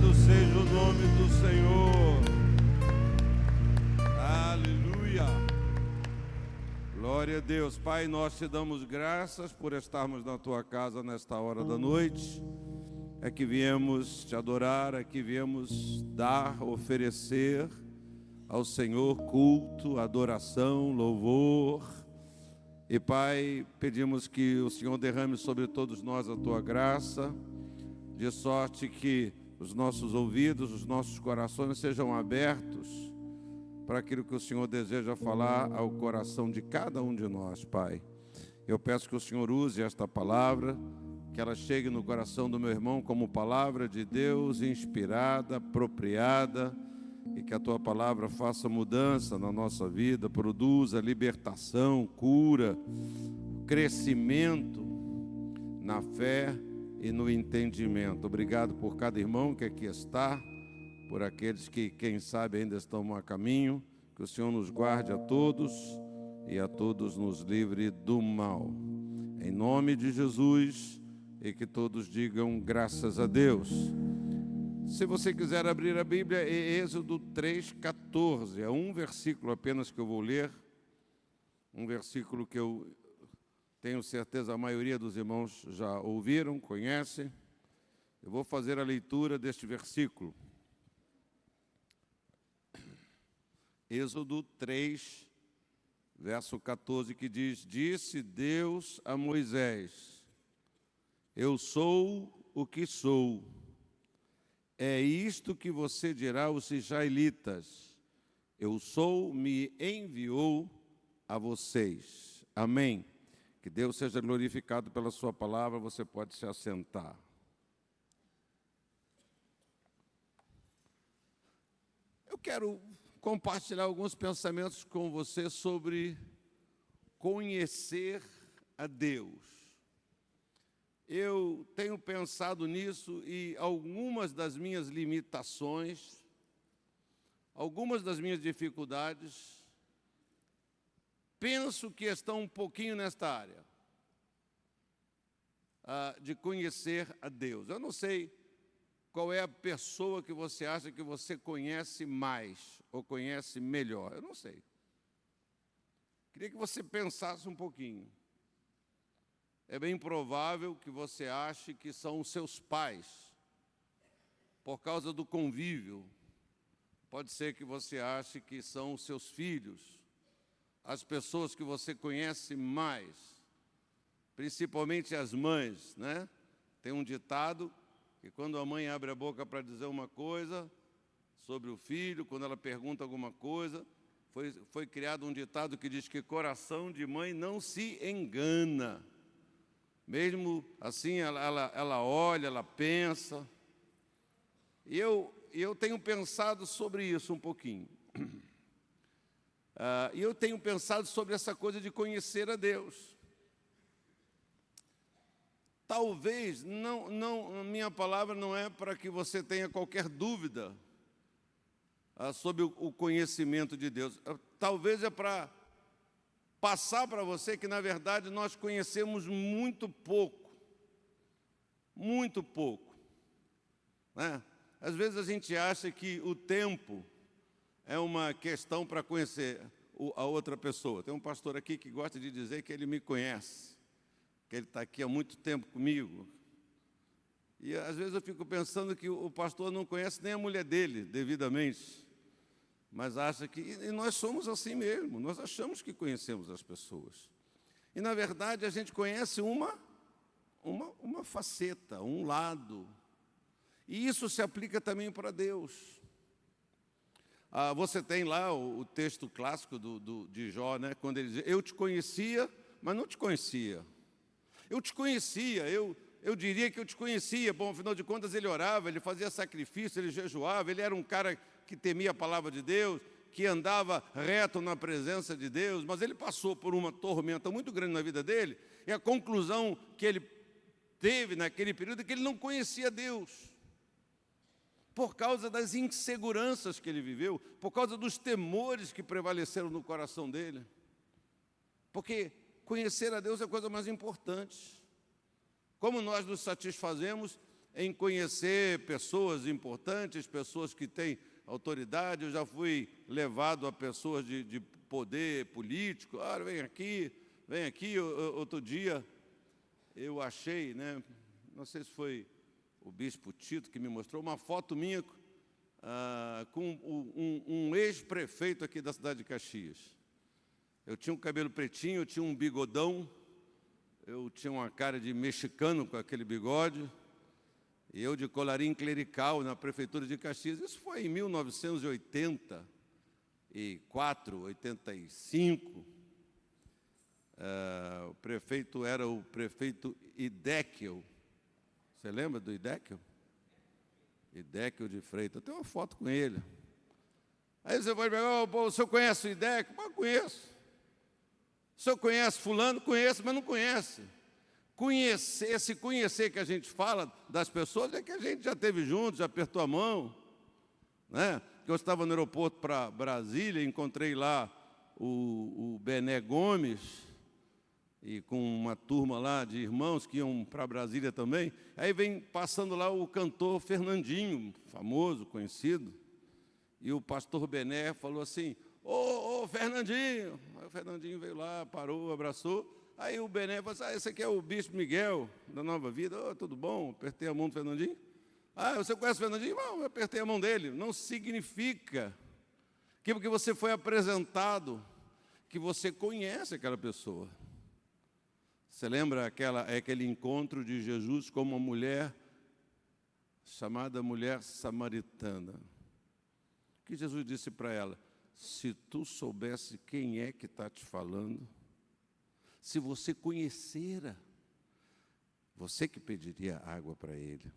Louvado seja o nome do Senhor. Aleluia. Glória a Deus. Pai, nós te damos graças por estarmos na tua casa nesta hora da noite. É que viemos te adorar, é que viemos dar, oferecer ao Senhor culto, adoração, louvor. E Pai, pedimos que o Senhor derrame sobre todos nós a tua graça, de sorte que os nossos ouvidos, os nossos corações sejam abertos para aquilo que o Senhor deseja falar ao coração de cada um de nós, Pai. Eu peço que o Senhor use esta palavra, que ela chegue no coração do meu irmão como palavra de Deus, inspirada, apropriada, e que a tua palavra faça mudança na nossa vida, produza libertação, cura, crescimento na fé e no entendimento. Obrigado por cada irmão que aqui está, por aqueles que, quem sabe, ainda estão a caminho. Que o Senhor nos guarde a todos e a todos nos livre do mal. Em nome de Jesus, e que todos digam graças a Deus. Se você quiser abrir a Bíblia, é Êxodo 3,14. É um versículo apenas que eu vou ler. Um versículo que eu tenho certeza a maioria dos irmãos já ouviram, conhecem. Eu vou fazer a leitura deste versículo. Êxodo 3, verso 14, que diz: Disse Deus a Moisés: Eu sou o que sou. É isto que você dirá aos israelitas: Eu sou, me enviou a vocês. Amém. Que Deus seja glorificado pela sua palavra. Você pode se assentar. Eu quero compartilhar alguns pensamentos com você sobre conhecer a Deus. Eu tenho pensado nisso e algumas das minhas limitações, algumas das minhas dificuldades, penso que estão um pouquinho nesta área, de conhecer a Deus. Eu não sei qual é a pessoa que você acha que você conhece mais ou conhece melhor. Eu não sei. Queria que você pensasse um pouquinho. É bem provável que você ache que são os seus pais, por causa do convívio. Pode ser que você ache que são os seus filhos, as pessoas que você conhece mais, principalmente as mães, né? Tem um ditado que quando a mãe abre a boca para dizer uma coisa sobre o filho, quando ela pergunta alguma coisa, foi criado um ditado que diz que coração de mãe não se engana. Mesmo assim, ela olha, ela pensa. E eu tenho pensado sobre isso um pouquinho. E eu tenho pensado sobre essa coisa de conhecer a Deus. Talvez, minha palavra não é para que você tenha qualquer dúvida sobre o conhecimento de Deus. Talvez é para passar para você que, na verdade, nós conhecemos muito pouco, né? Às vezes a gente acha que o tempo é uma questão para conhecer a outra pessoa. Tem um pastor aqui que gosta de dizer que ele me conhece, que ele está aqui há muito tempo comigo. E às vezes eu fico pensando que o pastor não conhece nem a mulher dele devidamente, mas acha que... E nós somos assim mesmo, nós achamos que conhecemos as pessoas. E, na verdade, a gente conhece uma faceta, um lado. E isso se aplica também para Deus. Você tem lá o texto clássico de Jó, né? Quando ele diz: Eu te conhecia, mas não te conhecia. Eu te conhecia, eu diria que eu te conhecia. Bom, afinal de contas, ele orava, ele fazia sacrifício, ele jejuava, ele era um cara que temia a palavra de Deus, que andava reto na presença de Deus, mas ele passou por uma tormenta muito grande na vida dele, e a conclusão que ele teve naquele período é que ele não conhecia Deus, por causa das inseguranças que ele viveu, por causa dos temores que prevaleceram no coração dele, porque conhecer a Deus é a coisa mais importante. Como nós nos satisfazemos em conhecer pessoas importantes, pessoas que têm autoridade. Eu já fui levado a pessoas de poder político. Olha, vem aqui. Outro dia eu achei, né, não sei se foi o bispo Tito que me mostrou, uma foto minha com um ex-prefeito aqui da cidade de Caxias. Eu tinha um cabelo pretinho, eu tinha um bigodão, eu tinha uma cara de mexicano com aquele bigode, e eu de colarinho clerical na prefeitura de Caxias. Isso foi em 1984, 85. O prefeito era o prefeito Idéquio. Você lembra do Idéquio? Idéquio de Freitas. Eu tenho uma foto com ele. Aí você pode pegar: o senhor conhece o Idéquio? Eu conheço. O senhor conhece fulano? Conheço, mas não conhece. Esse conhecer que a gente fala das pessoas é que a gente já esteve junto, já apertou a mão, né? Eu estava no aeroporto para Brasília, encontrei lá o Bené Gomes, e com uma turma lá de irmãos que iam para Brasília também. Aí vem passando lá o cantor Fernandinho, famoso, conhecido, e o pastor Bené falou assim: ô Fernandinho. Aí o Fernandinho veio lá, parou, abraçou. Aí o Bené falou assim: esse aqui é o bispo Miguel, da Nova Vida. Tudo bom? Apertei a mão do Fernandinho. Você conhece o Fernandinho? Não, eu apertei a mão dele. Não significa que porque você foi apresentado, que você conhece aquela pessoa. Você lembra aquele encontro de Jesus com uma mulher chamada mulher samaritana? Que Jesus disse para ela: se tu soubesse quem é que está te falando, se você conhecera, você que pediria água para ele,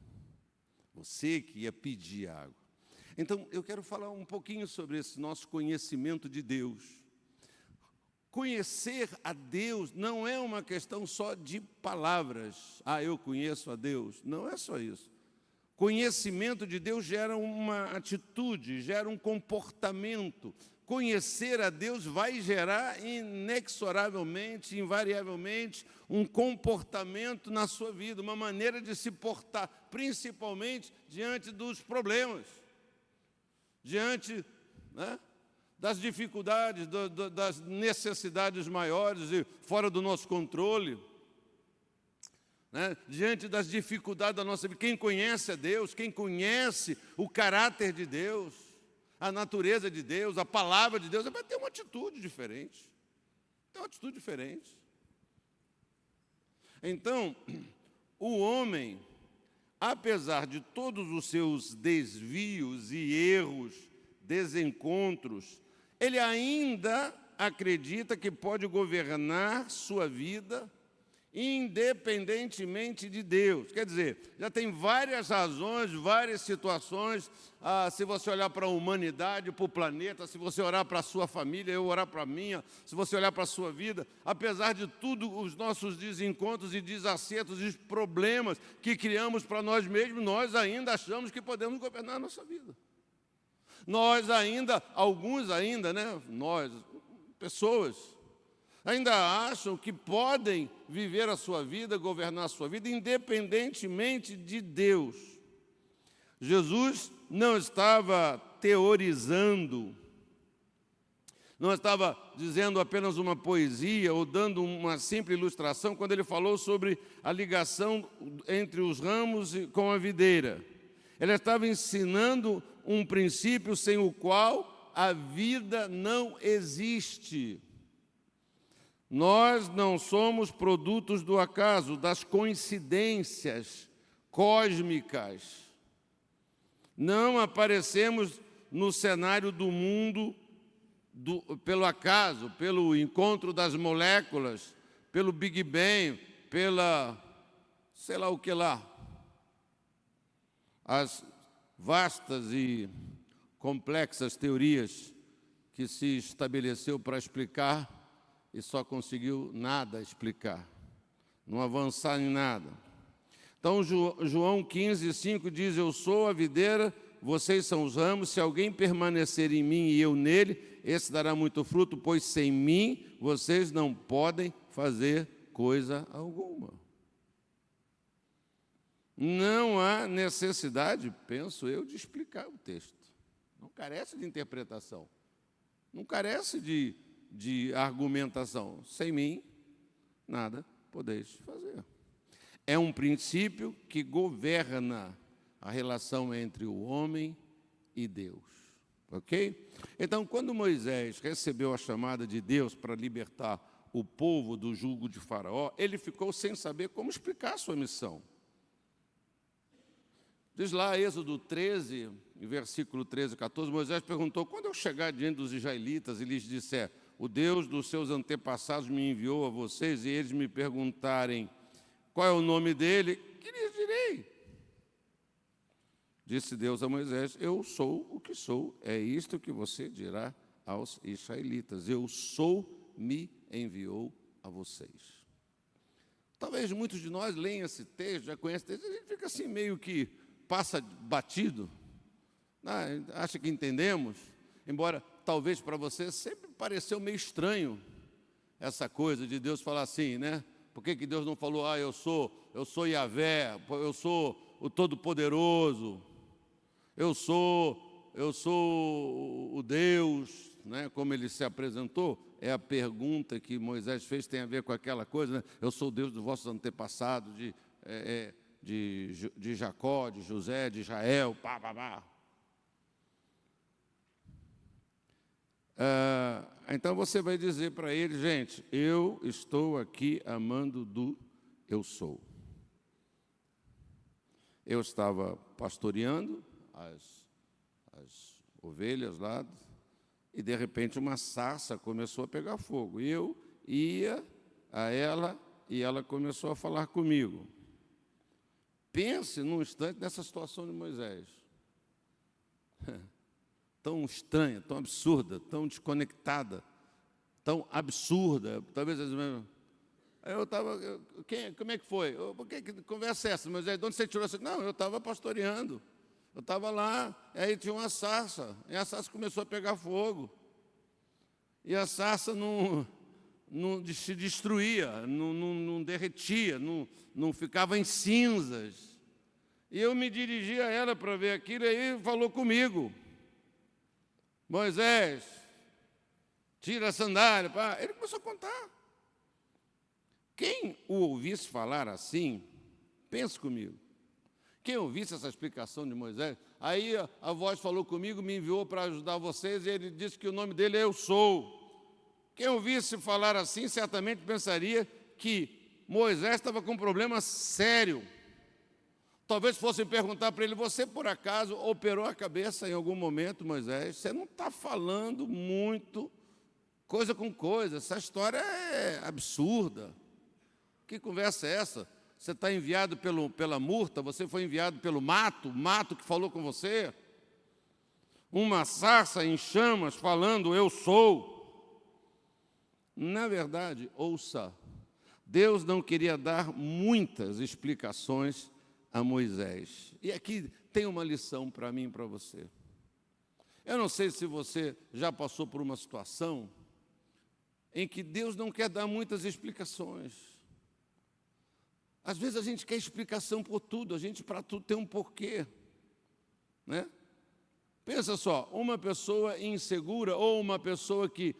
você que ia pedir água. Então, eu quero falar um pouquinho sobre esse nosso conhecimento de Deus. Conhecer a Deus não é uma questão só de palavras. Eu conheço a Deus. Não é só isso. Conhecimento de Deus gera uma atitude, gera um comportamento. Conhecer a Deus vai gerar inexoravelmente, invariavelmente, um comportamento na sua vida, uma maneira de se portar, principalmente diante dos problemas, diante, né, das dificuldades, das necessidades maiores e fora do nosso controle, né? Diante das dificuldades da nossa vida. Quem conhece a Deus, quem conhece o caráter de Deus, a natureza de Deus, a palavra de Deus, vai ter uma atitude diferente. Tem uma atitude diferente. Então, o homem, apesar de todos os seus desvios e erros, desencontros, ele ainda acredita que pode governar sua vida independentemente de Deus. Quer dizer, já tem várias razões, várias situações. Se você olhar para a humanidade, para o planeta, se você olhar para a sua família, eu orar para a minha, se você olhar para a sua vida, apesar de tudo, os nossos desencontros e desacertos e problemas que criamos para nós mesmos, nós ainda achamos que podemos governar a nossa vida. Nós ainda, alguns ainda, né? Nós, pessoas, ainda acham que podem viver a sua vida, governar a sua vida, independentemente de Deus. Jesus não estava teorizando, não estava dizendo apenas uma poesia ou dando uma simples ilustração quando ele falou sobre a ligação entre os ramos com a videira. Ele estava ensinando um princípio sem o qual a vida não existe. Nós não somos produtos do acaso, das coincidências cósmicas. Não aparecemos no cenário do mundo pelo acaso, pelo encontro das moléculas, pelo Big Bang, pela sei lá o que lá. As vastas e complexas teorias que se estabeleceu para explicar e só conseguiu nada explicar, não avançar em nada. Então, João 15:5 diz: eu sou a videira, vocês são os ramos, se alguém permanecer em mim e eu nele, esse dará muito fruto, pois sem mim vocês não podem fazer coisa alguma. Não há necessidade, penso eu, de explicar o texto. Não carece de interpretação. Não carece de argumentação. Sem mim, nada podeis fazer. É um princípio que governa a relação entre o homem e Deus. Ok? Então, quando Moisés recebeu a chamada de Deus para libertar o povo do jugo de Faraó, ele ficou sem saber como explicar a sua missão. Diz lá, Êxodo 13, versículo 13 e 14, Moisés perguntou: quando eu chegar diante dos israelitas e lhes disser, o Deus dos seus antepassados me enviou a vocês, e eles me perguntarem qual é o nome dele, que lhes direi? Disse Deus a Moisés: eu sou o que sou, é isto que você dirá aos israelitas. Eu sou, me enviou a vocês. Talvez muitos de nós leiam esse texto, já conhecem esse texto, a gente fica assim meio que passa batido, acha que entendemos, embora talvez para você sempre pareceu meio estranho essa coisa de Deus falar assim, né? Por que Deus não falou, eu sou Yahvé, eu sou o Todo-Poderoso, eu sou o Deus, né? Como ele se apresentou? É a pergunta que Moisés fez, tem a ver com aquela coisa, né? Eu sou o Deus dos vossos antepassados, de Jacó, de José, de Israel, então você vai dizer para ele, gente, eu estou aqui amando do eu sou. Eu estava pastoreando as ovelhas lá, e de repente uma sarça começou a pegar fogo. E eu ia a ela e ela começou a falar comigo. Pense num instante nessa situação de Moisés. Tão estranha, tão absurda, tão desconectada, tão absurda. Talvez mesmo. Aí eu estava, como é que foi? Que conversa é essa, Moisés? De onde você tirou essa? Não, eu estava pastoreando. Eu estava lá, aí tinha uma sarça, e a sarça começou a pegar fogo. E a sarça não se destruía, não derretia, não ficava em cinzas. E eu me dirigi a ela para ver aquilo, e aí falou comigo. Moisés, tira a sandália. Ele começou a contar. Quem o ouvisse falar assim, pense comigo. Quem ouvisse essa explicação de Moisés, aí a voz falou comigo, me enviou para ajudar vocês, e ele disse que o nome dele é Eu Sou. Quem ouvisse falar assim, certamente pensaria que Moisés estava com um problema sério. Talvez fossem perguntar para ele, você por acaso operou a cabeça em algum momento, Moisés? Você não está falando muito coisa com coisa, essa história é absurda. Que conversa é essa? Você está enviado pela murta, você foi enviado pelo mato, o mato que falou com você? Uma sarça em chamas falando, eu sou. Na verdade, ouça, Deus não queria dar muitas explicações a Moisés. E aqui tem uma lição para mim e para você. Eu não sei se você já passou por uma situação em que Deus não quer dar muitas explicações. Às vezes a gente quer explicação por tudo, para tudo tem um porquê, né? Pensa só, uma pessoa insegura ou uma pessoa que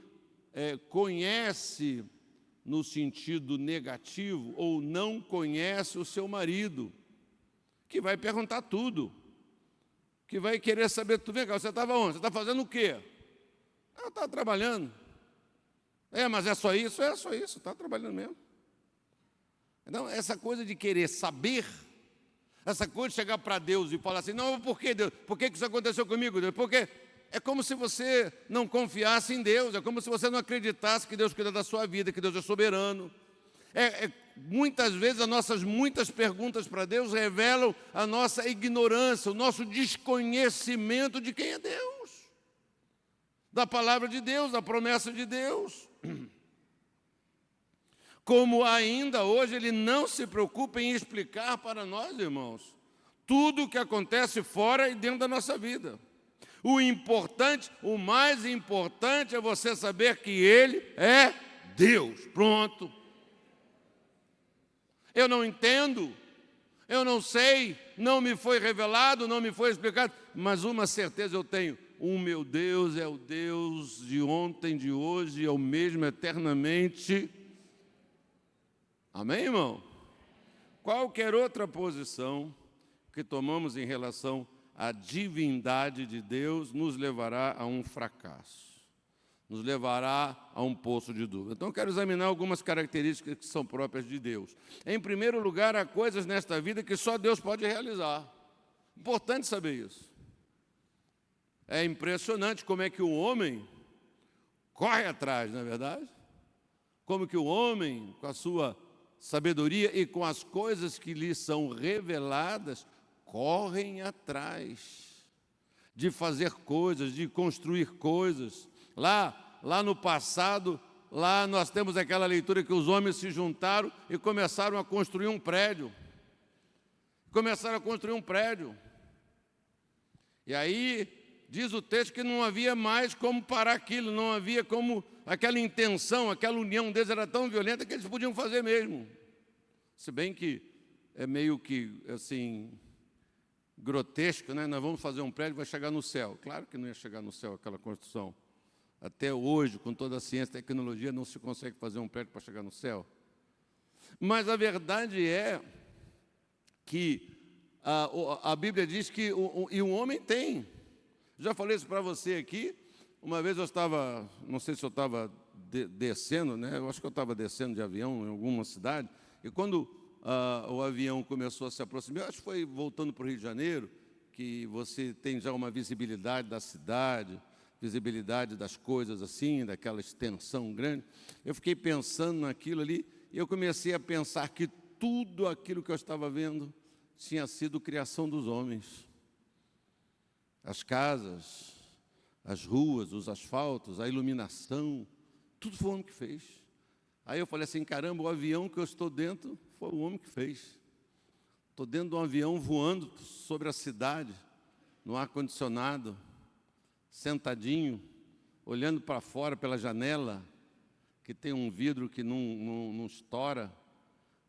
conhece no sentido negativo ou não conhece o seu marido, que vai perguntar tudo, que vai querer saber tudo. Vem cá, você estava onde? Você está fazendo o quê? Eu estava trabalhando. Mas é só isso? É só isso, está trabalhando mesmo. Então, essa coisa de querer saber, essa coisa de chegar para Deus e falar assim, não, por que Deus? Por que isso aconteceu comigo, Deus? Porque é como se você não confiasse em Deus, é como se você não acreditasse que Deus cuida da sua vida, que Deus é soberano. Muitas vezes as nossas muitas perguntas para Deus revelam a nossa ignorância, o nosso desconhecimento de quem é Deus, da palavra de Deus, da promessa de Deus. Como ainda hoje Ele não se preocupa em explicar para nós, irmãos, tudo o que acontece fora e dentro da nossa vida. O mais importante é você saber que Ele é Deus. Pronto. Eu não entendo, Eu não sei, não me foi revelado, não me foi explicado, mas uma certeza eu tenho: o meu Deus é o Deus de ontem, de hoje, é o mesmo eternamente. Amém, irmão? Qualquer outra posição que tomamos em relação à divindade de Deus nos levará a um fracasso, nos levará a um poço de dúvida. Então, eu quero examinar algumas características que são próprias de Deus. Em primeiro lugar, há coisas nesta vida que só Deus pode realizar. Importante saber isso. É impressionante como é que o homem corre atrás, não é verdade? Como que o homem, com a sua sabedoria e com as coisas que lhe são reveladas, correm atrás de fazer coisas, de construir coisas. Lá no passado, lá nós temos aquela leitura que os homens se juntaram e começaram a construir um prédio. E aí, diz o texto que não havia mais como parar aquilo, não havia como, aquela intenção, aquela união deles era tão violenta que eles podiam fazer mesmo. Se bem que é meio que, assim, grotesco, né? Nós vamos fazer um prédio, vai chegar no céu. Claro que não ia chegar no céu aquela construção. Até hoje, com toda a ciência e tecnologia, não se consegue fazer um prédio para chegar no céu. Mas a verdade é que a Bíblia diz que o homem tem. Já falei isso para você aqui. Uma vez eu estava, não sei se eu estava descendo, né? Eu acho que eu estava descendo de avião em alguma cidade. E quando o avião começou a se aproximar, acho que foi voltando para o Rio de Janeiro, que você tem já uma visibilidade da cidade, visibilidade das coisas assim, daquela extensão grande. Eu fiquei pensando naquilo ali e eu comecei a pensar que tudo aquilo que eu estava vendo tinha sido criação dos homens. As casas, as ruas, os asfaltos, a iluminação, tudo foi o homem que fez. Aí eu falei assim, caramba, o avião que eu estou dentro foi o homem que fez. Estou dentro de um avião voando sobre a cidade, no ar-condicionado, sentadinho, olhando para fora pela janela, que tem um vidro que não estoura,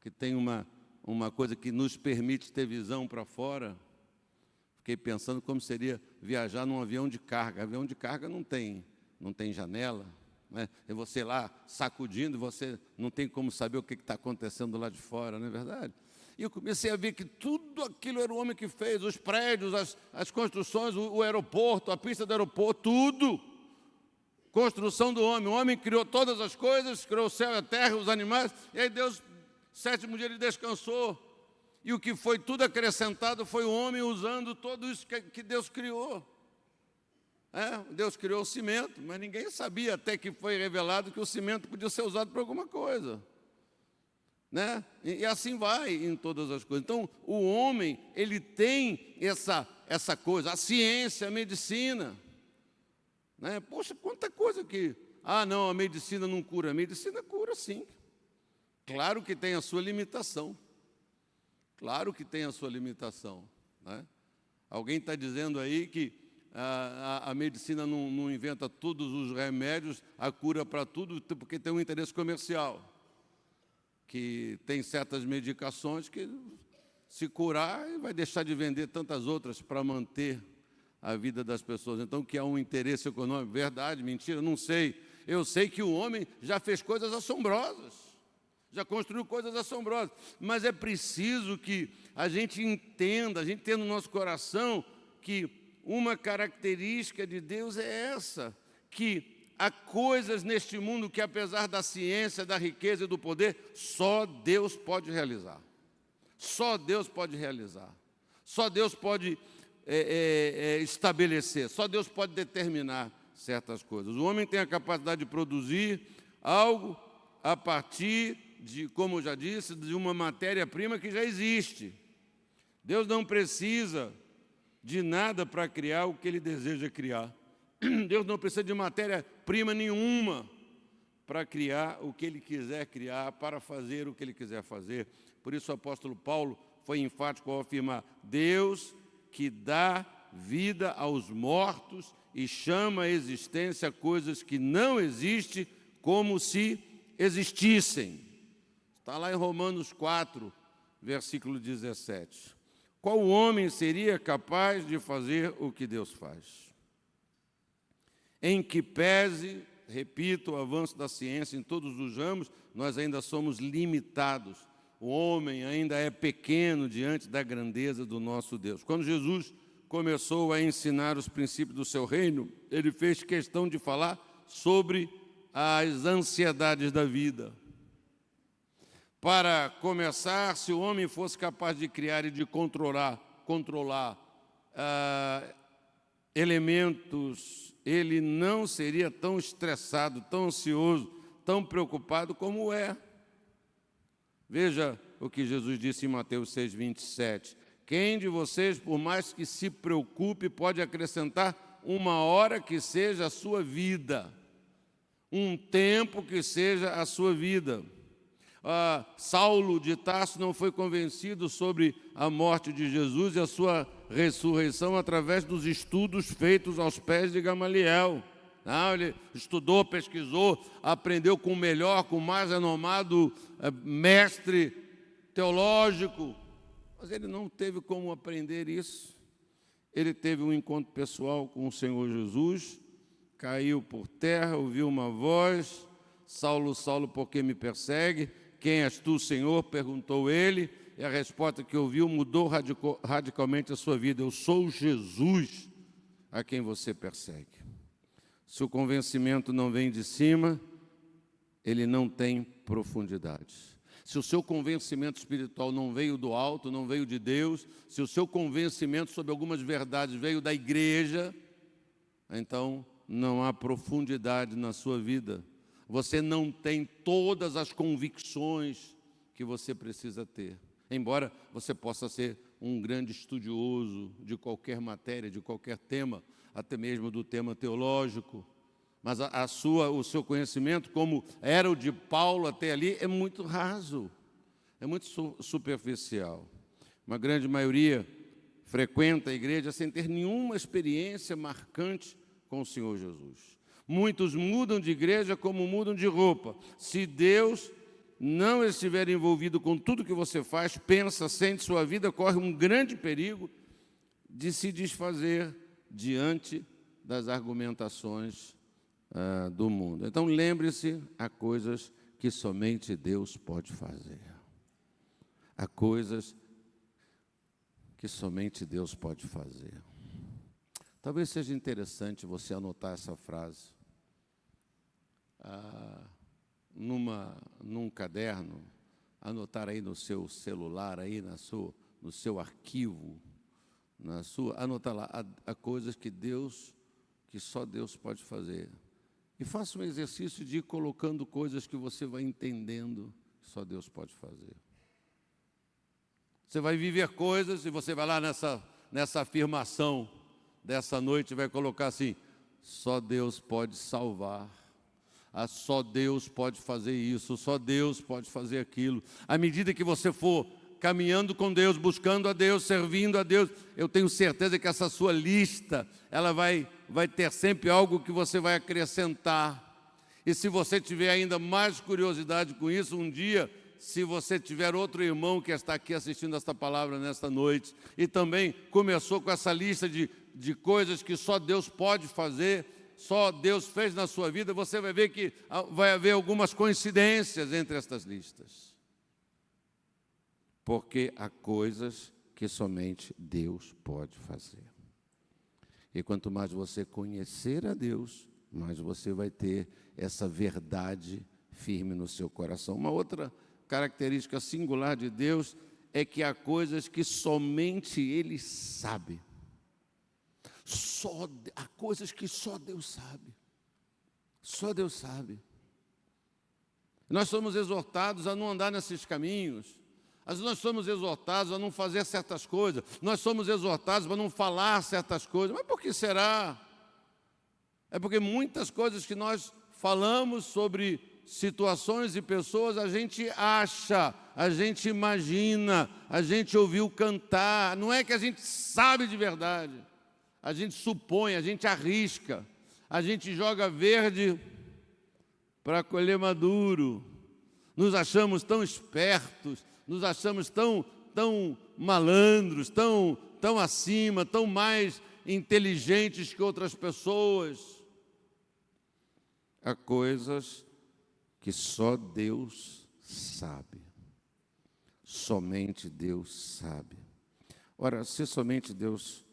que tem uma coisa que nos permite ter visão para fora. Fiquei pensando como seria viajar num avião de carga. Avião de carga não tem janela, né? É você lá sacudindo, você não tem como saber o que está acontecendo lá de fora, não é verdade? E eu comecei a ver que tudo aquilo era o homem que fez, os prédios, as construções, o aeroporto, a pista do aeroporto, tudo. Construção do homem. O homem criou todas as coisas, criou o céu e a terra, os animais, e aí Deus, sétimo dia, ele descansou. E o que foi tudo acrescentado foi o homem usando tudo isso que Deus criou. Deus criou o cimento, mas ninguém sabia até que foi revelado que o cimento podia ser usado para alguma coisa. Né? E assim vai em todas as coisas. Então, o homem, ele tem essa coisa, a ciência, a medicina. Né? Poxa, quanta coisa que... não, a medicina não cura. A medicina cura, sim. Claro que tem a sua limitação. Claro que tem a sua limitação. Né? Alguém está dizendo aí que a medicina não inventa todos os remédios, a cura para tudo, porque tem um interesse comercial. Que tem certas medicações que, se curar, vai deixar de vender tantas outras para manter a vida das pessoas. Então, que há um interesse econômico, verdade, mentira, não sei. Eu sei que o homem já fez coisas assombrosas, já construiu coisas assombrosas, mas é preciso que a gente entenda, a gente tenha no nosso coração que uma característica de Deus é essa, que há coisas neste mundo que, apesar da ciência, da riqueza e do poder, só Deus pode realizar. Só Deus pode realizar. Só Deus pode estabelecer. Só Deus pode determinar certas coisas. O homem tem a capacidade de produzir algo a partir de, como eu já disse, de uma matéria-prima que já existe. Deus não precisa de nada para criar o que Ele deseja criar. Deus não precisa de matéria-prima nenhuma para criar o que Ele quiser criar, para fazer o que Ele quiser fazer. Por isso o apóstolo Paulo foi enfático ao afirmar: Deus que dá vida aos mortos e chama à existência coisas que não existem como se existissem. Está lá em Romanos 4, versículo 17. Qual homem seria capaz de fazer o que Deus faz? Em que pese, repito, o avanço da ciência em todos os ramos, nós ainda somos limitados. O homem ainda é pequeno diante da grandeza do nosso Deus. Quando Jesus começou a ensinar os princípios do seu reino, ele fez questão de falar sobre as ansiedades da vida. Para começar, se o homem fosse capaz de criar e de controlar elementos, ele não seria tão estressado, tão ansioso, tão preocupado como é. Veja o que Jesus disse em Mateus 6:27. Quem de vocês, por mais que se preocupe, pode acrescentar uma hora que seja a sua vida, um tempo que seja a sua vida? Saulo de Tarso não foi convencido sobre a morte de Jesus e a sua ressurreição através dos estudos feitos aos pés de Gamaliel. Não, ele estudou, pesquisou, aprendeu com o melhor, com o mais renomado mestre teológico, mas ele não teve como aprender isso. Ele teve um encontro pessoal com o Senhor Jesus, caiu por terra, ouviu uma voz: Saulo, Saulo, por que me persegue? Quem és tu, Senhor? Perguntou ele, e a resposta que ouviu mudou radicalmente a sua vida. Eu sou Jesus a quem você persegue. Se o convencimento não vem de cima, ele não tem profundidade. Se o seu convencimento espiritual não veio do alto, não veio de Deus, se o seu convencimento sobre algumas verdades veio da igreja, então não há profundidade na sua vida. Você não tem todas as convicções que você precisa ter. Embora você possa ser um grande estudioso de qualquer matéria, de qualquer tema, até mesmo do tema teológico, mas o seu conhecimento, como era o de Paulo até ali, é muito raso, é muito superficial. Uma grande maioria frequenta a igreja sem ter nenhuma experiência marcante com o Senhor Jesus. Muitos mudam de igreja como mudam de roupa. Se Deus não estiver envolvido com tudo que você faz, pensa, sente, sua vida corre um grande perigo de se desfazer diante das argumentações do mundo. Então, lembre-se, há coisas que somente Deus pode fazer. Há coisas que somente Deus pode fazer. Talvez seja interessante você anotar essa frase num caderno, anotar aí no seu celular, aí no seu arquivo, anotar lá, há coisas que só Deus pode fazer. E faça um exercício de ir colocando coisas que você vai entendendo que só Deus pode fazer. Você vai viver coisas e você vai lá nessa afirmação dessa noite e vai colocar assim: só Deus pode salvar. Só Deus pode fazer isso, só Deus pode fazer aquilo. À medida que você for caminhando com Deus, buscando a Deus, servindo a Deus, eu tenho certeza que essa sua lista, ela vai ter sempre algo que você vai acrescentar. E se você tiver ainda mais curiosidade com isso, um dia, se você tiver outro irmão que está aqui assistindo esta palavra nesta noite, e também começou com essa lista de coisas que só Deus pode fazer, só Deus fez na sua vida, você vai ver que vai haver algumas coincidências entre estas listas. Porque há coisas que somente Deus pode fazer. E quanto mais você conhecer a Deus, mais você vai ter essa verdade firme no seu coração. Uma outra característica singular de Deus é que há coisas que somente Ele sabe. Há coisas que só Deus sabe. Só Deus sabe. Nós somos exortados a não andar nesses caminhos. Nós somos exortados a não fazer certas coisas. Nós somos exortados a não falar certas coisas. Mas por que será? É porque muitas coisas que nós falamos sobre situações e pessoas, a gente acha, a gente imagina, a gente ouviu cantar. Não é que a gente sabe de verdade. A gente supõe, a gente arrisca, a gente joga verde para colher maduro. Nos achamos tão espertos, nos achamos tão malandros, tão acima, tão mais inteligentes que outras pessoas. Há coisas que só Deus sabe. Somente Deus sabe. Ora, se somente Deus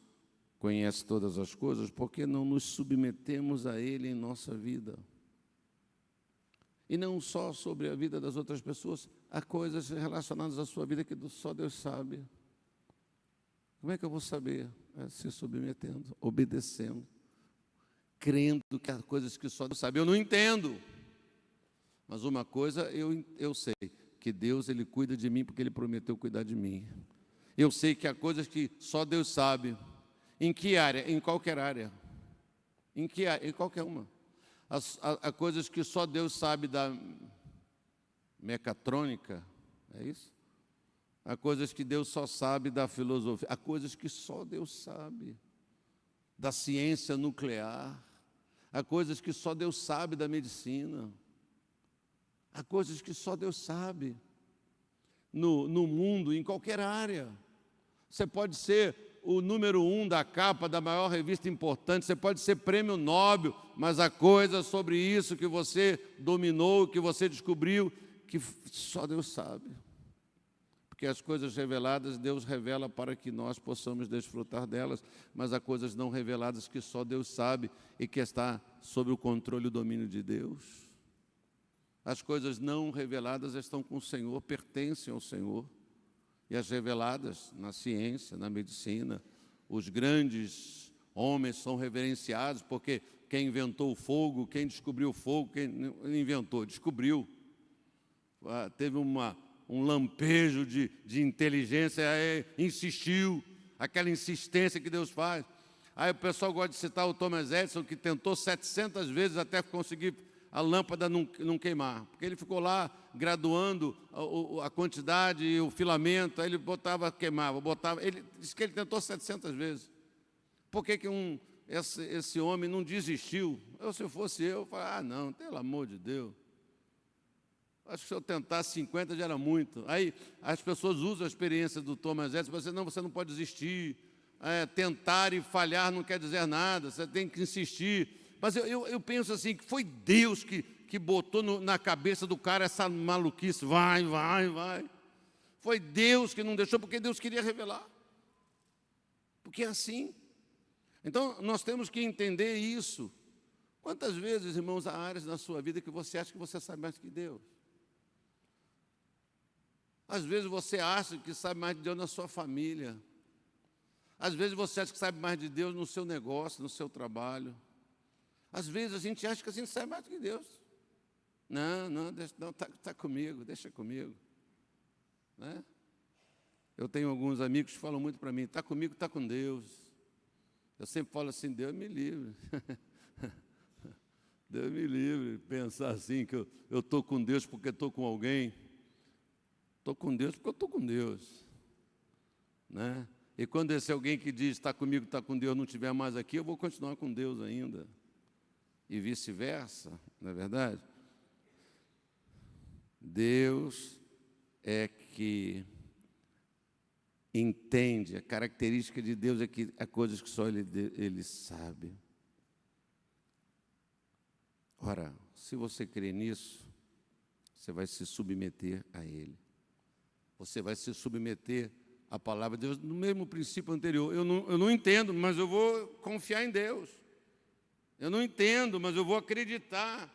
conhece todas as coisas, por que não nos submetemos a Ele em nossa vida? E não só sobre a vida das outras pessoas, há coisas relacionadas à sua vida que só Deus sabe. Como é que eu vou saber? É se submetendo, obedecendo, crendo que há coisas que só Deus sabe. Eu não entendo, mas uma coisa eu sei, que Deus Ele cuida de mim porque Ele prometeu cuidar de mim. Eu sei que há coisas que só Deus sabe. Em que área? Em qualquer área. Em que área? Em qualquer uma. Há coisas que só Deus sabe da mecatrônica, é isso? Há coisas que Deus só sabe da filosofia. Há coisas que só Deus sabe da ciência nuclear. Há coisas que só Deus sabe da medicina. Há coisas que só Deus sabe no mundo, em qualquer área. Você pode ser o número 1 da capa da maior revista importante, você pode ser prêmio Nobel, mas há coisas sobre isso que você dominou, que você descobriu, que só Deus sabe. Porque as coisas reveladas, Deus revela para que nós possamos desfrutar delas, mas há coisas não reveladas que só Deus sabe e que está sob o controle e o domínio de Deus. As coisas não reveladas estão com o Senhor, pertencem ao Senhor. E as reveladas na ciência, na medicina, os grandes homens são reverenciados, porque quem inventou o fogo, quem descobriu o fogo, quem inventou, descobriu. Teve um lampejo de inteligência, insistiu, aquela insistência que Deus faz. Aí o pessoal gosta de citar o Thomas Edison, que tentou 700 vezes até conseguir a lâmpada não queimar, porque ele ficou lá graduando a quantidade e o filamento, aí ele queimava, ele disse que ele tentou 700 vezes. Por que esse homem não desistiu? Se eu fosse eu falava, não, pelo amor de Deus, acho que se eu tentasse 50 já era muito. Aí as pessoas usam a experiência do Thomas Edison, você não pode desistir, tentar e falhar não quer dizer nada, você tem que insistir. Mas eu penso assim, que foi Deus que botou na cabeça do cara essa maluquice, vai. Foi Deus que não deixou, porque Deus queria revelar. Porque é assim. Então, nós temos que entender isso. Quantas vezes, irmãos, há áreas na sua vida que você acha que você sabe mais que Deus? Às vezes você acha que sabe mais de Deus na sua família. Às vezes você acha que sabe mais de Deus no seu negócio, no seu trabalho. Às vezes a gente acha que a gente sabe mais do que Deus. Não, está comigo, deixa comigo. Né? Eu tenho alguns amigos que falam muito para mim, está comigo, está com Deus. Eu sempre falo assim, Deus me livre. Deus me livre, pensar assim, que eu estou com Deus porque estou com alguém. Estou com Deus porque eu estou com Deus. Né? E quando esse alguém que diz, está comigo, está com Deus, não estiver mais aqui, eu vou continuar com Deus ainda. E vice-versa, não é verdade? Deus é que entende, a característica de Deus é que há coisas que só Ele sabe. Ora, se você crê nisso, você vai se submeter a Ele. Você vai se submeter à palavra de Deus no mesmo princípio anterior. Eu não entendo, mas eu vou confiar em Deus. Eu não entendo, mas eu vou acreditar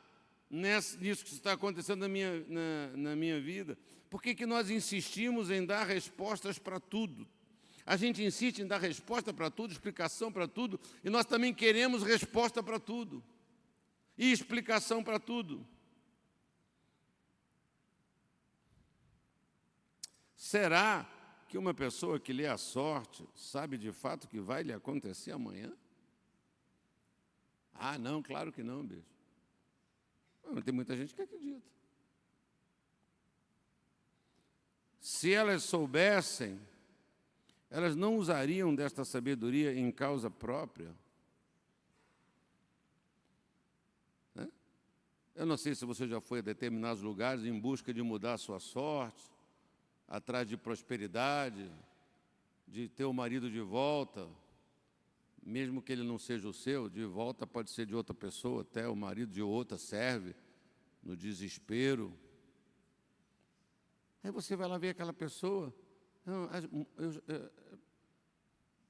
nisso que está acontecendo na minha vida. Por que nós insistimos em dar respostas para tudo? A gente insiste em dar resposta para tudo, explicação para tudo, e nós também queremos resposta para tudo e explicação para tudo. Será que uma pessoa que lê a sorte sabe de fato o que vai lhe acontecer amanhã? Não, claro que não, bicho. Mas tem muita gente que acredita. Se elas soubessem, elas não usariam desta sabedoria em causa própria. Né? Eu não sei se você já foi a determinados lugares em busca de mudar a sua sorte, atrás de prosperidade, de ter o marido de volta, mesmo que ele não seja o seu, de volta pode ser de outra pessoa, até o marido de outra serve, no desespero. Aí você vai lá ver aquela pessoa,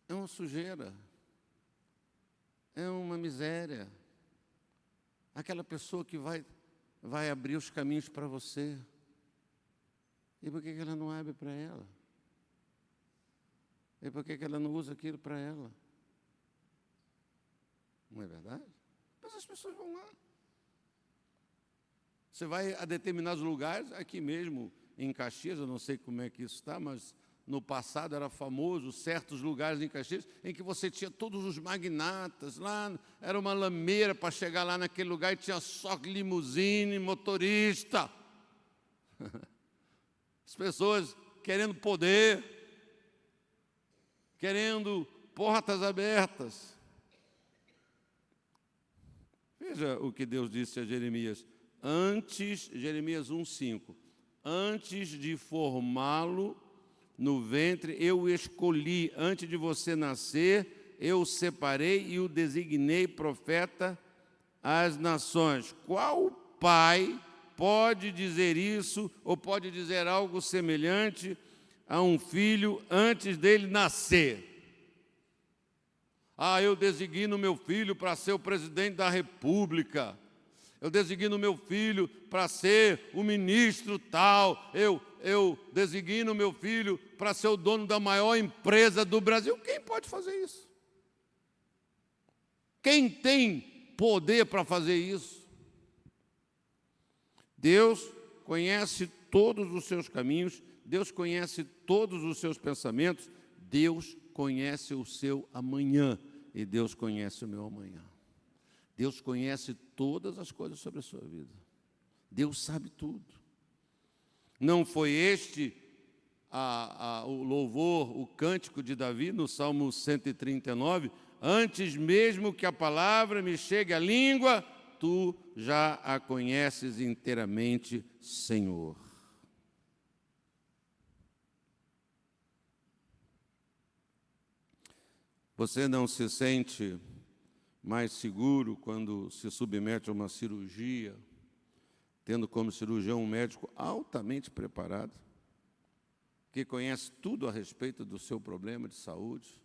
é uma sujeira, é uma miséria. Aquela pessoa que vai abrir os caminhos para você. E por que ela não abre para ela? E por que ela não usa aquilo para ela? Não é verdade? Mas as pessoas vão lá. Você vai a determinados lugares, aqui mesmo em Caxias, eu não sei como é que isso está, mas no passado era famoso certos lugares em Caxias em que você tinha todos os magnatas, lá era uma lameira para chegar lá naquele lugar e tinha só limusine, motorista. As pessoas querendo poder, querendo portas abertas. Veja o que Deus disse a Jeremias. Jeremias 1,5, antes de formá-lo no ventre, eu o escolhi, antes de você nascer, eu o separei e o designei profeta às nações. Qual pai pode dizer isso, ou pode dizer algo semelhante a um filho antes dele nascer? Eu designo meu filho para ser o presidente da República. Eu designo meu filho para ser o ministro tal. Eu designo meu filho para ser o dono da maior empresa do Brasil. Quem pode fazer isso? Quem tem poder para fazer isso? Deus conhece todos os seus caminhos, Deus conhece todos os seus pensamentos, Deus conhece o seu amanhã e Deus conhece o meu amanhã. Deus conhece todas as coisas sobre a sua vida. Deus sabe tudo. Não foi este o louvor, o cântico de Davi no Salmo 139? Antes mesmo que a palavra me chegue à língua, tu já a conheces inteiramente, Senhor. Você não se sente mais seguro quando se submete a uma cirurgia, tendo como cirurgião um médico altamente preparado, que conhece tudo a respeito do seu problema de saúde?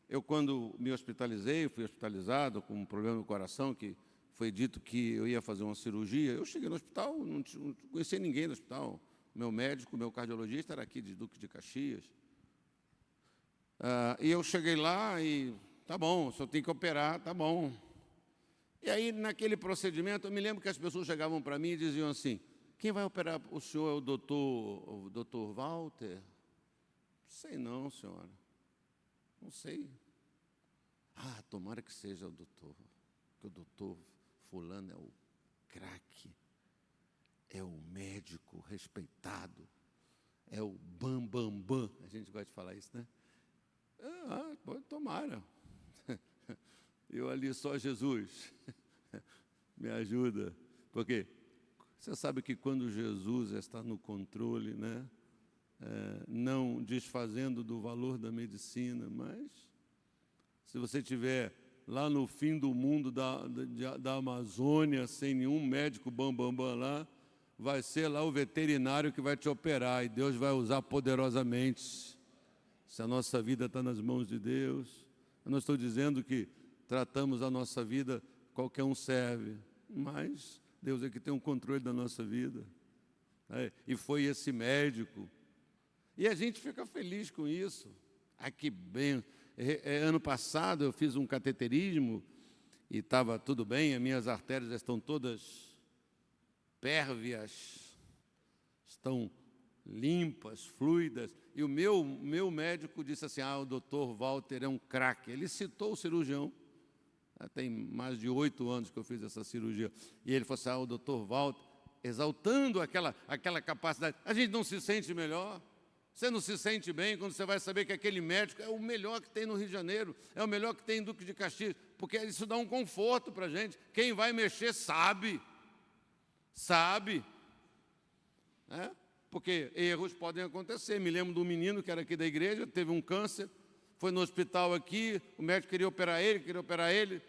Eu, quando me hospitalizei, fui hospitalizado com um problema no coração, que foi dito que eu ia fazer uma cirurgia. Eu cheguei no hospital, não conhecia ninguém no hospital. Meu médico, meu cardiologista era aqui de Duque de Caxias. E eu cheguei lá e, tá bom, só tem que operar, tá bom. E aí, naquele procedimento, eu me lembro que as pessoas chegavam para mim e diziam assim, quem vai operar o senhor é o doutor Walter? Não sei não, senhora. Não sei. Tomara que seja o doutor, porque o doutor fulano é o craque, é o médico respeitado, é o bam. A gente gosta de falar isso, né? Tomara. Eu ali só Jesus. Me ajuda. Porque você sabe que quando Jesus está no controle, né? Não desfazendo do valor da medicina, mas se você estiver lá no fim do mundo da Amazônia, sem nenhum médico bam lá, vai ser lá o veterinário que vai te operar, e Deus vai usar poderosamente. Se a nossa vida está nas mãos de Deus, eu não estou dizendo que tratamos a nossa vida, qualquer um serve, mas Deus é que tem o controle da nossa vida. E foi esse médico. E a gente fica feliz com isso. Que bem. Ano passado eu fiz um cateterismo e estava tudo bem, as minhas artérias estão todas pérvias, estão limpas, fluidas. E o meu médico disse assim, o doutor Walter é um craque. Ele citou o cirurgião. Tem mais de 8 anos que eu fiz essa cirurgia. E ele falou assim, o doutor Walter, exaltando aquela capacidade. A gente não se sente melhor. Você não se sente bem quando você vai saber que aquele médico é o melhor que tem no Rio de Janeiro, é o melhor que tem em Duque de Caxias, porque isso dá um conforto para a gente. Quem vai mexer sabe. porque erros podem acontecer. Me lembro de um menino que era aqui da igreja, teve um câncer, foi no hospital aqui, o médico queria operar ele.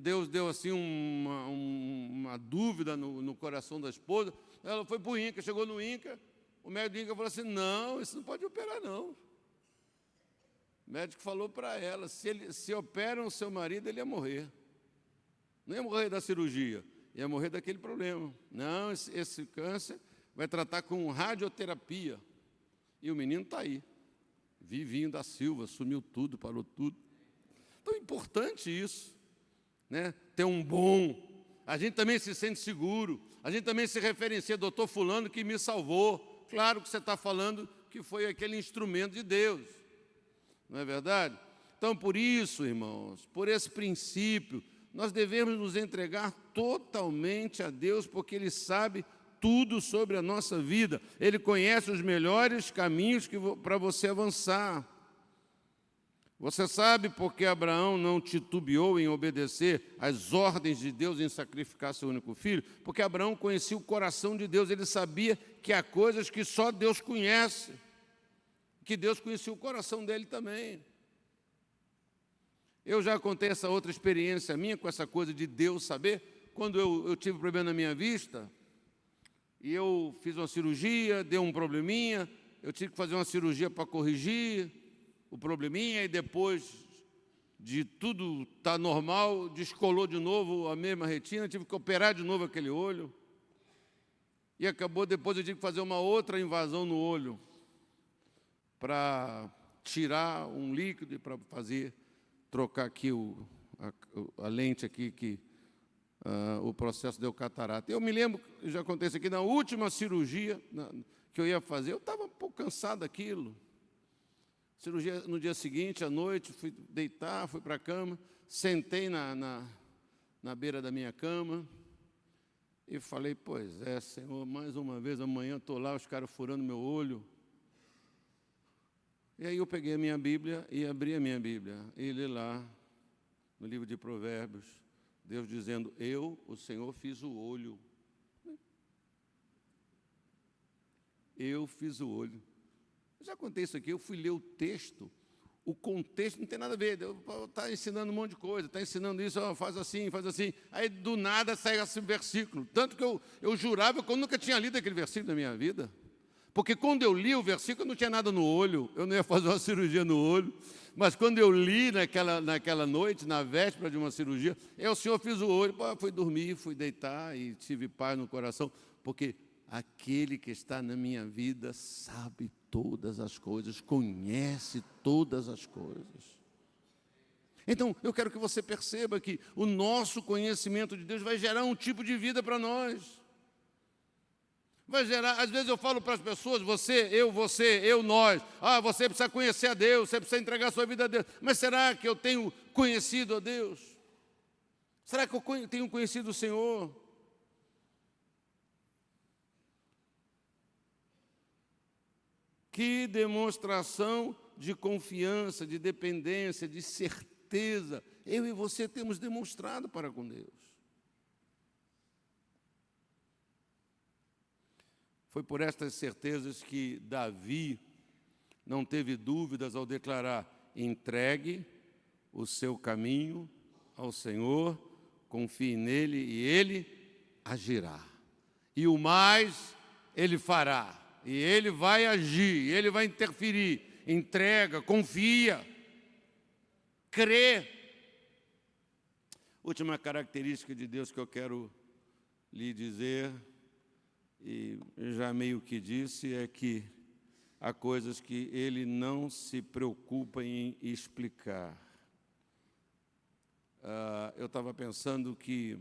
Deus deu assim uma dúvida no coração da esposa. Ela foi para o INCA, chegou no INCA, o médico do INCA falou assim, não, isso não pode operar não. O médico falou para ela, se operam o seu marido, ele ia morrer. Não ia morrer da cirurgia, ia morrer daquele problema. Não, esse câncer vai tratar com radioterapia. E o menino está aí. Vivinho da Silva, sumiu tudo, parou tudo. Então é importante isso, né? Ter um bom. A gente também se sente seguro, a gente também se referencia, doutor fulano que me salvou. Claro que você está falando que foi aquele instrumento de Deus. Não é verdade? Então, por isso, irmãos, por esse princípio, nós devemos nos entregar totalmente a Deus, porque Ele sabe tudo sobre a nossa vida. Ele conhece os melhores caminhos para você avançar. Você sabe por que Abraão não titubeou em obedecer às ordens de Deus em sacrificar seu único filho? Porque Abraão conhecia o coração de Deus, ele sabia que há coisas que só Deus conhece, que Deus conhecia o coração dele também. Eu já contei essa outra experiência minha com essa coisa de Deus saber. Quando eu tive problema na minha vista, e eu fiz uma cirurgia, deu um probleminha, eu tive que fazer uma cirurgia para corrigir o probleminha, e depois de tudo estar normal, descolou de novo a mesma retina, tive que operar de novo aquele olho, e acabou, depois eu tive que fazer uma outra invasão no olho, para tirar um líquido e para trocar aqui a lente aqui, que o processo deu catarata. Eu me lembro, já aconteceu aqui, na última cirurgia que eu ia fazer, eu estava um pouco cansado daquilo. Cirurgia no dia seguinte, à noite, fui deitar, fui para a cama, sentei na beira da minha cama e falei, pois é, Senhor, mais uma vez, amanhã estou lá, os caras furando meu olho. E aí eu peguei a minha Bíblia e abri a minha Bíblia e li lá, no livro de Provérbios, Deus dizendo, eu, o Senhor, fiz o olho. Eu fiz o olho. Eu já contei isso aqui, eu fui ler o texto, o contexto não tem nada a ver, está ensinando um monte de coisa, está ensinando isso, faz assim, aí do nada sai esse versículo, tanto que eu jurava que eu nunca tinha lido aquele versículo na minha vida, porque quando eu li o versículo, eu não tinha nada no olho, eu não ia fazer uma cirurgia no olho, mas quando eu li naquela noite, na véspera de uma cirurgia, o Senhor fiz o olho, fui dormir, fui deitar e tive paz no coração, porque aquele que está na minha vida sabe todas as coisas, conhece todas as coisas. Então, eu quero que você perceba que o nosso conhecimento de Deus vai gerar um tipo de vida para nós. Vai gerar, às vezes eu falo para as pessoas, você, nós. Você precisa conhecer a Deus, você precisa entregar a sua vida a Deus. Mas será que eu tenho conhecido a Deus? Será que eu tenho conhecido o Senhor? Que demonstração de confiança, de dependência, de certeza eu e você temos demonstrado para com Deus. Foi por estas certezas que Davi não teve dúvidas ao declarar, entregue o seu caminho ao Senhor, confie nele e ele agirá. E o mais ele fará. E ele vai agir, ele vai interferir, entrega, confia, crê. Última característica de Deus que eu quero lhe dizer, e já meio que disse, é que há coisas que ele não se preocupa em explicar. Eu estava pensando que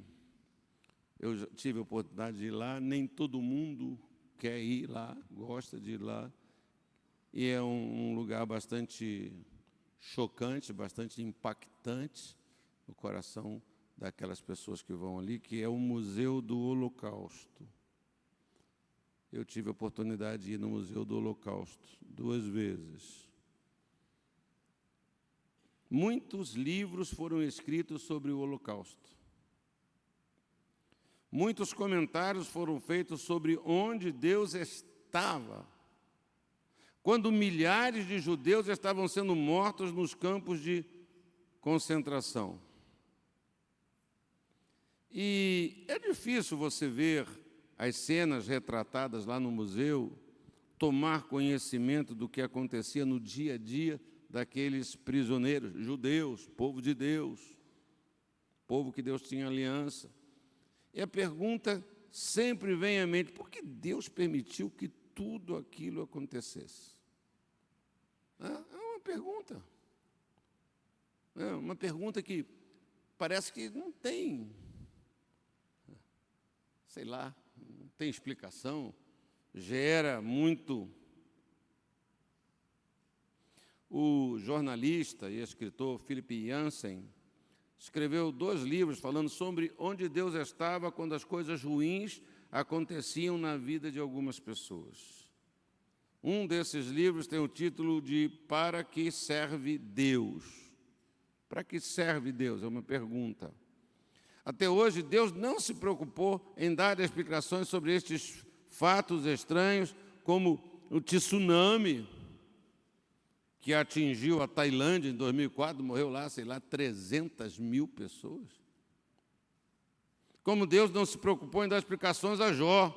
eu já tive a oportunidade de ir lá, nem todo mundo quer ir lá, gosta de ir lá, e é um lugar bastante chocante, bastante impactante no coração daquelas pessoas que vão ali, que é o Museu do Holocausto. Eu tive a oportunidade de ir no Museu do Holocausto 2 vezes. Muitos livros foram escritos sobre o Holocausto. Muitos comentários foram feitos sobre onde Deus estava quando milhares de judeus estavam sendo mortos nos campos de concentração. E é difícil você ver as cenas retratadas lá no museu, tomar conhecimento do que acontecia no dia a dia daqueles prisioneiros, judeus, povo de Deus, povo que Deus tinha aliança. E a pergunta sempre vem à mente: por que Deus permitiu que tudo aquilo acontecesse? É uma pergunta. É uma pergunta que parece que não tem, sei lá, não tem explicação, gera muito. O jornalista e escritor Philip Yancey escreveu 2 livros falando sobre onde Deus estava quando as coisas ruins aconteciam na vida de algumas pessoas. Um desses livros tem o título de Para que serve Deus? Para que serve Deus? É uma pergunta. Até hoje, Deus não se preocupou em dar explicações sobre estes fatos estranhos, como o tsunami que atingiu a Tailândia em 2004, morreu lá, 300 mil pessoas. Como Deus não se preocupou em dar explicações a Jó,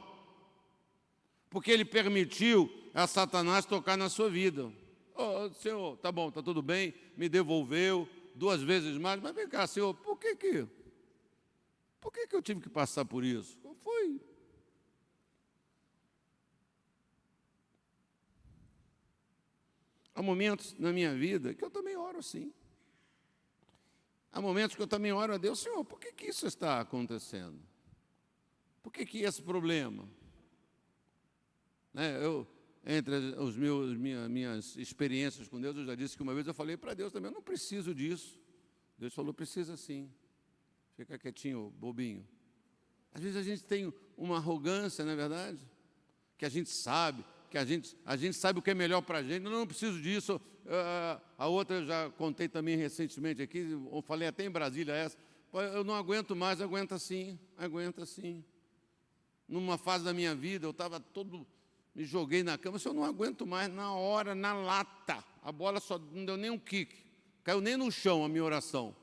porque ele permitiu a Satanás tocar na sua vida. Senhor, tá bom, tá tudo bem, me devolveu 2 vezes mais, mas vem cá, Senhor, por que eu tive que passar por isso? Foi. Há momentos na minha vida que eu também oro assim. Há momentos que eu também oro a Deus: Senhor, por que isso está acontecendo? Por que esse problema? Entre minhas experiências com Deus, eu já disse que uma vez eu falei para Deus também: eu não preciso disso. Deus falou: precisa sim. Fica quietinho, bobinho. Às vezes a gente tem uma arrogância, não é verdade? Que a gente sabe, que a gente sabe o que é melhor para a gente. Não preciso disso. A outra eu já contei também recentemente aqui, eu falei até em Brasília essa. Eu não aguento mais. Aguenta sim. Numa fase da minha vida, eu estava me joguei na cama, eu não aguento mais, na hora, na lata. A bola só não deu nem um kick, caiu nem no chão a minha oração.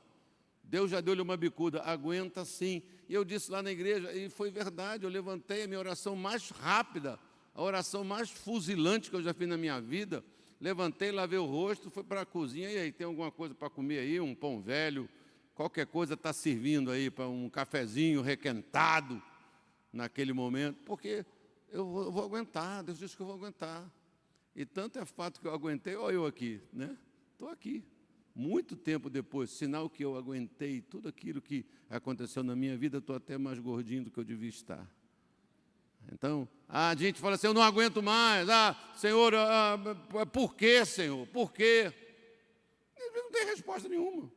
Deus já deu-lhe uma bicuda: aguenta sim. E eu disse lá na igreja, e foi verdade, eu levantei a minha oração mais rápida, a oração mais fuzilante que eu já fiz na minha vida. Levantei, lavei o rosto, fui para a cozinha: e aí, tem alguma coisa para comer aí? Um pão velho, qualquer coisa está servindo aí, para um cafezinho requentado naquele momento, porque eu vou aguentar. Deus disse que eu vou aguentar. E tanto é fato que eu aguentei, olha eu aqui, né? Estou aqui. Muito tempo depois, sinal que eu aguentei tudo aquilo que aconteceu na minha vida, estou até mais gordinho do que eu devia estar. Então, a gente fala assim: eu não aguento mais. Senhor, por quê, Senhor? Por quê? Não tem resposta nenhuma.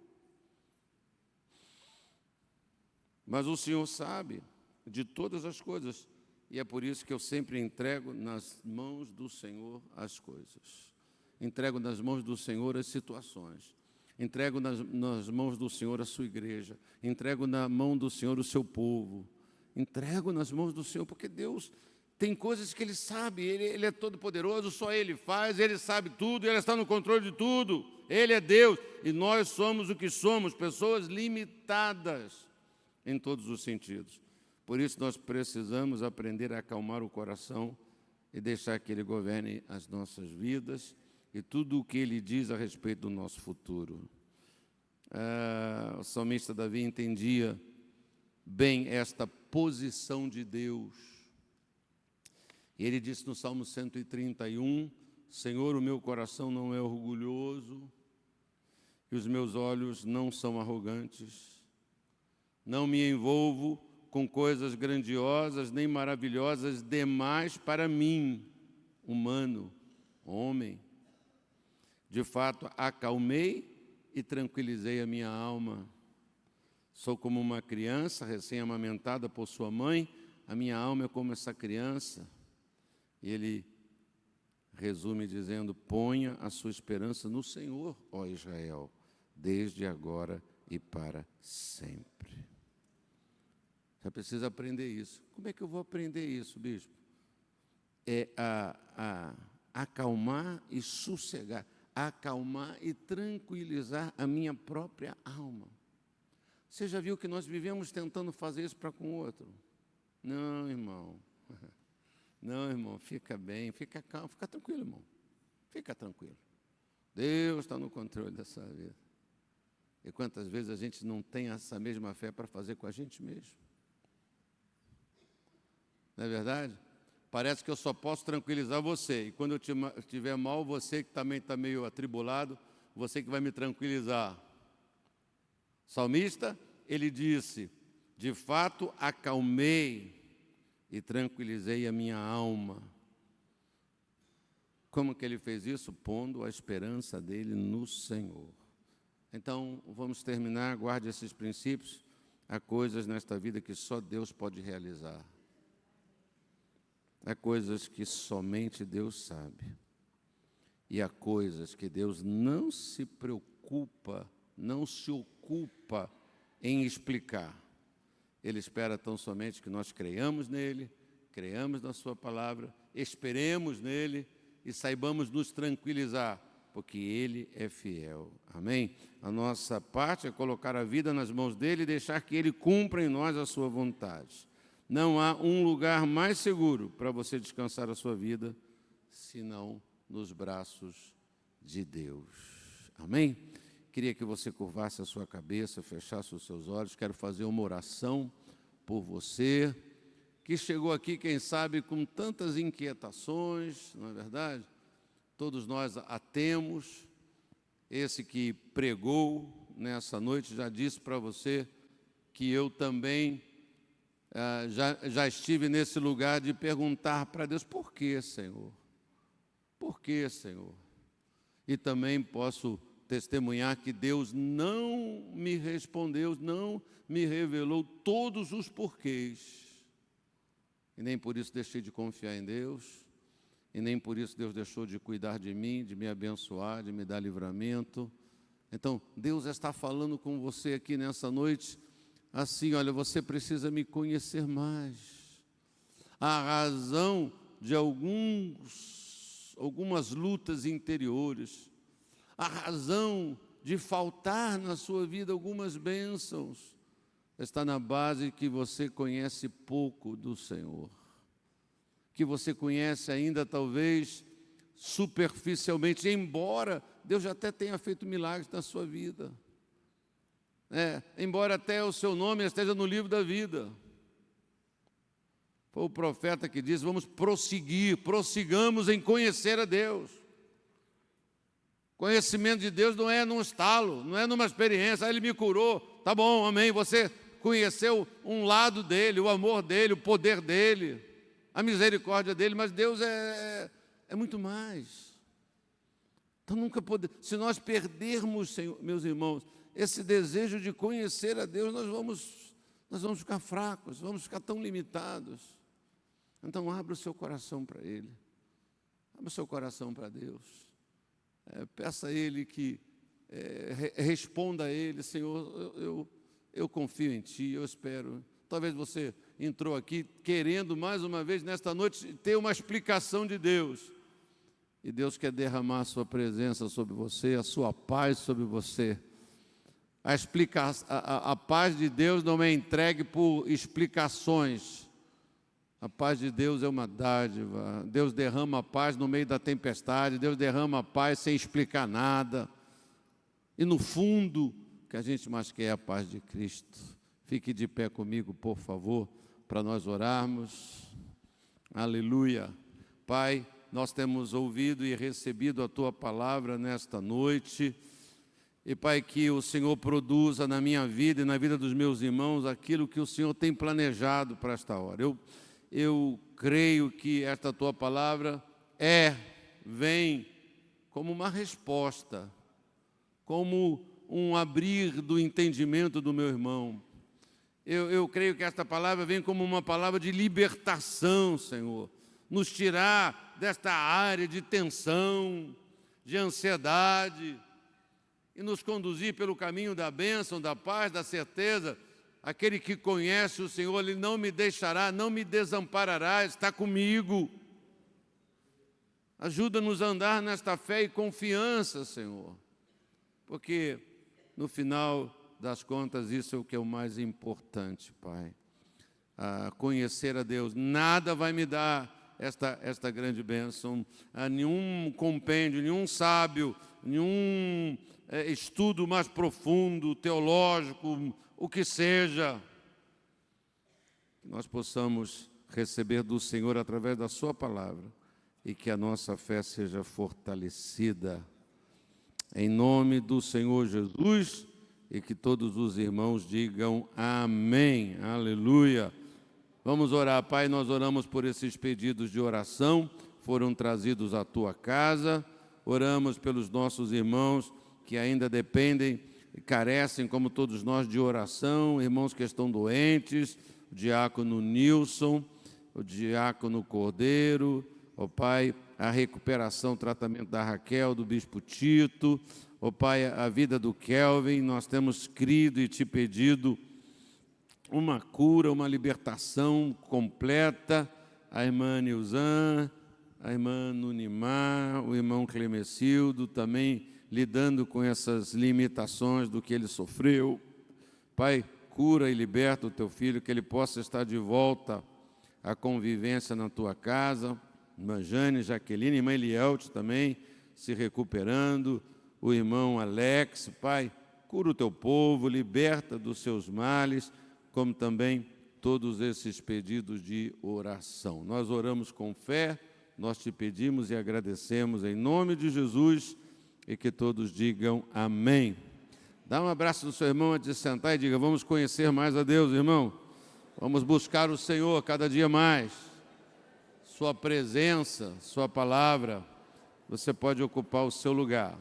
Mas o Senhor sabe de todas as coisas, e é por isso que eu sempre entrego nas mãos do Senhor as coisas. Entrego nas mãos do Senhor as situações. Entrego nas mãos do Senhor a sua igreja. Entrego na mão do Senhor o seu povo. Entrego nas mãos do Senhor, porque Deus tem coisas que Ele sabe. Ele é todo poderoso, só Ele faz, Ele sabe tudo, Ele está no controle de tudo. Ele é Deus, e nós somos o que somos, pessoas limitadas em todos os sentidos. Por isso nós precisamos aprender a acalmar o coração e deixar que Ele governe as nossas vidas e tudo o que Ele diz a respeito do nosso futuro. O salmista Davi entendia bem esta posição de Deus. E ele disse no Salmo 131, Senhor, o meu coração não é orgulhoso e os meus olhos não são arrogantes. Não me envolvo com coisas grandiosas nem maravilhosas demais para mim, humano, homem. De fato, acalmei e tranquilizei a minha alma. Sou como uma criança recém-amamentada por sua mãe, a minha alma é como essa criança. E ele resume dizendo, ponha a sua esperança no Senhor, ó Israel, desde agora e para sempre. Você precisa aprender isso. Como é que eu vou aprender isso, bispo? é acalmar e sossegar, acalmar e tranquilizar a minha própria alma. Você já viu que nós vivemos tentando fazer isso para com o outro? Não, irmão. Não, irmão, fica bem, fica calmo, fica tranquilo, irmão. Fica tranquilo. Deus está no controle dessa vida. E quantas vezes a gente não tem essa mesma fé para fazer com a gente mesmo? Não é verdade? Parece que eu só posso tranquilizar você. E quando eu estiver mal, você que também está meio atribulado, você que vai me tranquilizar. O salmista, ele disse: de fato, acalmei e tranquilizei a minha alma. Como que ele fez isso? Pondo a esperança dele no Senhor. Então, vamos terminar, guarde esses princípios. Há coisas nesta vida que só Deus pode realizar. Há coisas que somente Deus sabe. E há coisas que Deus não se preocupa, não se ocupa em explicar. Ele espera tão somente que nós creiamos nele, creiamos na sua palavra, esperemos nele e saibamos nos tranquilizar, porque ele é fiel. Amém? A nossa parte é colocar a vida nas mãos dele e deixar que ele cumpra em nós a sua vontade. Não há um lugar mais seguro para você descansar a sua vida, senão nos braços de Deus. Amém? Queria que você curvasse a sua cabeça, fechasse os seus olhos. Quero fazer uma oração por você, que chegou aqui, quem sabe, com tantas inquietações, não é verdade? Todos nós a temos. Esse que pregou nessa noite já disse para você que eu também já estive nesse lugar de perguntar para Deus: por que, Senhor? Por que, Senhor? E também posso testemunhar que Deus não me respondeu, não me revelou todos os porquês. E nem por isso deixei de confiar em Deus, e nem por isso Deus deixou de cuidar de mim, de me abençoar, de me dar livramento. Então, Deus está falando com você aqui nessa noite, assim: olha, você precisa me conhecer mais. A razão de algumas lutas interiores, a razão de faltar na sua vida algumas bênçãos, está na base que você conhece pouco do Senhor, que você conhece ainda talvez superficialmente, embora Deus já até tenha feito milagres na sua vida, embora até o seu nome esteja no livro da vida. Foi o profeta que disse: vamos prossigamos em conhecer a Deus. Conhecimento de Deus não é num estalo, não é numa experiência: ele me curou, tá bom, amém. Você conheceu um lado dele, o amor dele, o poder dele, a misericórdia dele, mas Deus é muito mais. Então nunca podemos, se nós perdermos, Senhor, meus irmãos, esse desejo de conhecer a Deus, nós vamos ficar fracos, vamos ficar tão limitados. Então abra o seu coração para Ele, abra o seu coração para Deus. Peça a Ele que responda a Ele: Senhor, eu confio em Ti, eu espero. Talvez você entrou aqui querendo mais uma vez nesta noite ter uma explicação de Deus. E Deus quer derramar a sua presença sobre você, a sua paz sobre você. A paz de Deus não é entregue por explicações. A paz de Deus é uma dádiva. Deus derrama a paz no meio da tempestade. Deus derrama a paz sem explicar nada. E no fundo, o que a gente mais quer é a paz de Cristo. Fique de pé comigo, por favor, para nós orarmos. Aleluia. Pai, nós temos ouvido e recebido a Tua palavra nesta noite. E, Pai, que o Senhor produza na minha vida e na vida dos meus irmãos aquilo que o Senhor tem planejado para esta hora. Eu creio que esta Tua palavra vem como uma resposta, como um abrir do entendimento do meu irmão. Eu creio que esta palavra vem como uma palavra de libertação, Senhor. Nos tirar desta área de tensão, de ansiedade, e nos conduzir pelo caminho da bênção, da paz, da certeza. Aquele que conhece o Senhor, Ele não me deixará, não me desamparará, está comigo. Ajuda-nos a andar nesta fé e confiança, Senhor, porque no final das contas isso é o que é o mais importante, Pai. Conhecer a Deus. Nada vai me dar esta grande bênção. Nenhum compêndio, nenhum sábio, nenhum estudo mais profundo, teológico, o que seja, que nós possamos receber do Senhor através da sua palavra e que a nossa fé seja fortalecida. Em nome do Senhor Jesus, e que todos os irmãos digam amém, aleluia. Vamos orar, Pai, nós oramos por esses pedidos de oração, foram trazidos à Tua casa, oramos pelos nossos irmãos que ainda dependem e carecem, como todos nós, de oração, irmãos que estão doentes, o diácono Nilson, o diácono Cordeiro, ó Pai, a recuperação, o tratamento da Raquel, do bispo Tito, ó Pai, a vida do Kelvin, nós temos crido e Te pedido uma cura, uma libertação completa, a irmã Nilzan, a irmã Nunimar, o irmão Clemecildo, também lidando com essas limitações do que ele sofreu. Pai, cura e liberta o Teu filho, que ele possa estar de volta à convivência na Tua casa. Irmã Jane, Jaqueline, irmã Elielte também se recuperando, o irmão Alex. Pai, cura o Teu povo, liberta dos seus males, como também todos esses pedidos de oração. Nós oramos com fé, nós Te pedimos e agradecemos em nome de Jesus, e que todos digam amém. Dá um abraço no seu irmão antes de sentar e diga: vamos conhecer mais a Deus, irmão. Vamos buscar o Senhor cada dia mais. Sua presença, Sua palavra, você pode ocupar o seu lugar.